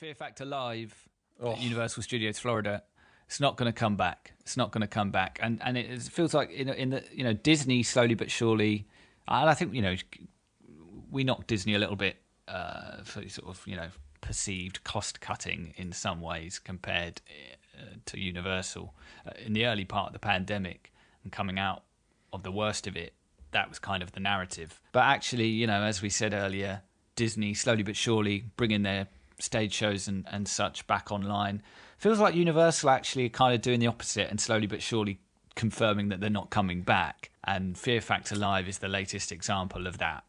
Fear Factor Live Oh. at Universal Studios Florida. It's not going to come back. It's not going to come back. And it feels like in the Disney slowly but surely. And I think we knocked Disney a little bit for sort of perceived cost cutting in some ways compared to Universal in the early part of the pandemic and coming out of the worst of it. That was kind of the narrative. But actually, as we said earlier, Disney slowly but surely bringing their stage shows and such back online. Feels like Universal actually are kind of doing the opposite and slowly but surely confirming that they're not coming back. And Fear Factor Live is the latest example of that.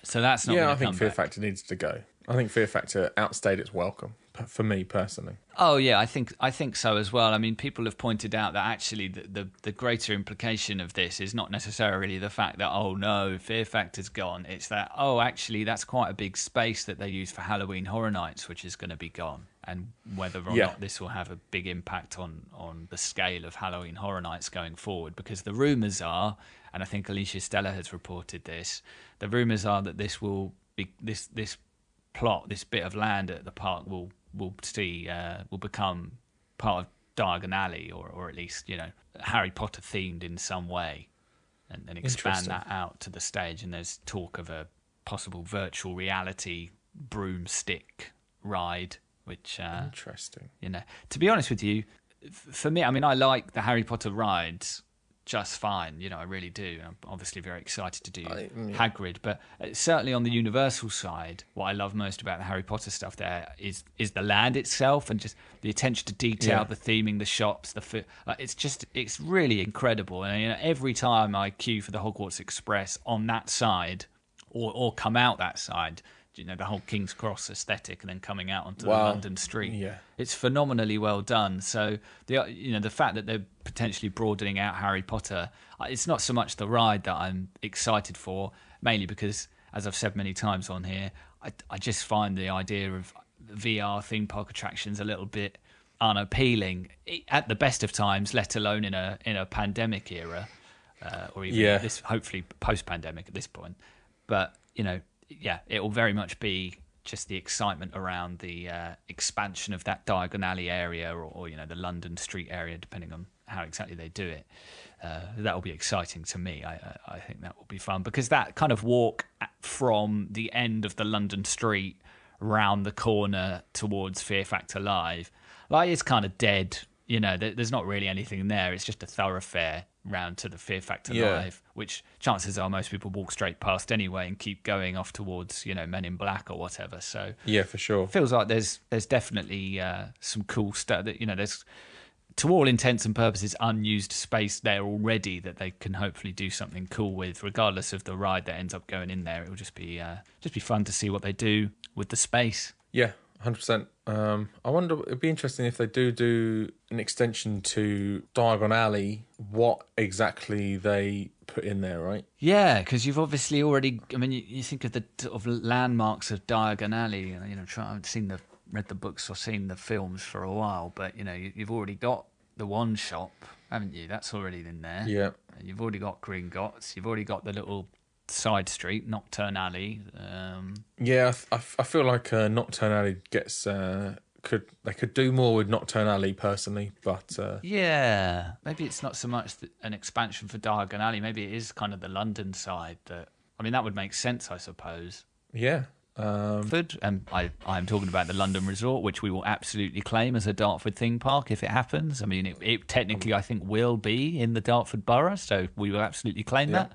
So that's not. Yeah, I think Fear back. Factor needs to go. I think Fear Factor outstayed its welcome for me personally. Oh yeah, I think so as well. I mean, people have pointed out that actually the greater implication of this is not necessarily the fact that Fear Factor's gone. It's that actually that's quite a big space that they use for Halloween Horror Nights, which is going to be gone, and whether or not this will have a big impact on the scale of Halloween Horror Nights going forward. Because the rumours are, and I think Alicia Stella has reported this, the rumours are that this will be this plot, this bit of land at the park will become part of Diagon Alley, or at least Harry Potter themed in some way, and then expand that out to the stage. And there's talk of a possible virtual reality broomstick ride, which interesting. To be honest with you, for me, I mean, I like the Harry Potter rides just fine. I really do. I'm obviously very excited to do Hagrid, but certainly on the Universal side, what I love most about the Harry Potter stuff there is the land itself and just the attention to detail, the theming, the shops, the food. It's really incredible. And every time I queue for the Hogwarts Express on that side, or come out that side, the whole King's Cross aesthetic, and then coming out onto the London street, it's phenomenally well done. So the fact that they're potentially broadening out Harry Potter, it's not so much the ride that I'm excited for, mainly because, as I've said many times on here, I just find the idea of VR theme park attractions a little bit unappealing at the best of times, let alone in a pandemic era, or even this, hopefully post-pandemic at this point. But it will very much be just the excitement around the expansion of that Diagon Alley area, or the London street area, depending on how exactly they do it. That will be exciting to me. I think that will be fun, because that kind of walk from the end of the London street round the corner towards Fear Factor Live, it's kind of dead. There's not really anything there. It's just a thoroughfare round to the Fear Factor Live, which chances are most people walk straight past anyway and keep going off towards Men in Black or whatever. So yeah, for sure, it feels like there's definitely some cool stuff that there's, to all intents and purposes, unused space there already that they can hopefully do something cool with, regardless of the ride that ends up going in there. It will just be fun to see what they do with the space. Yeah, 100%. I wonder, it'd be interesting if they do an extension to Diagon Alley, what exactly they put in there, right? Yeah, because you've obviously already, I mean, you think of the sort of landmarks of Diagon Alley, I've read the books or seen the films for a while, but you've already got the one shop, haven't you? That's already in there. Yeah. You've already got Gringotts, you've already got the little side street, Nocturne Alley. I feel like Nocturne Alley gets they could do more with Nocturne Alley personally, but maybe it's not so much an expansion for Diagon Alley. Maybe it is kind of the London side. That would make sense, I suppose. Yeah. And I'm talking about the London Resort, which we will absolutely claim as a Dartford theme park if it happens. I mean, it technically, I think, will be in the Dartford Borough, so we will absolutely claim that.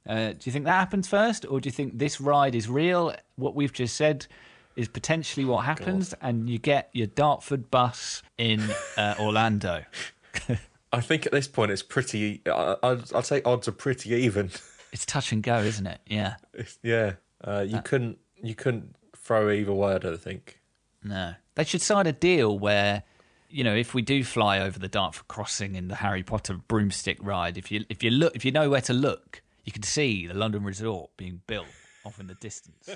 Do you think that happens first, or do you think this ride is real? What we've just said is potentially what happens, and you get your Dartford bus in Orlando? I think at this point it's pretty. I'd say odds are pretty even. It's touch and go, isn't it? Yeah. You couldn't throw either way, I don't think. No, they should sign a deal where, if we do fly over the Dartford crossing in the Harry Potter broomstick ride, if you know where to look, you can see the London Resort being built off in the distance.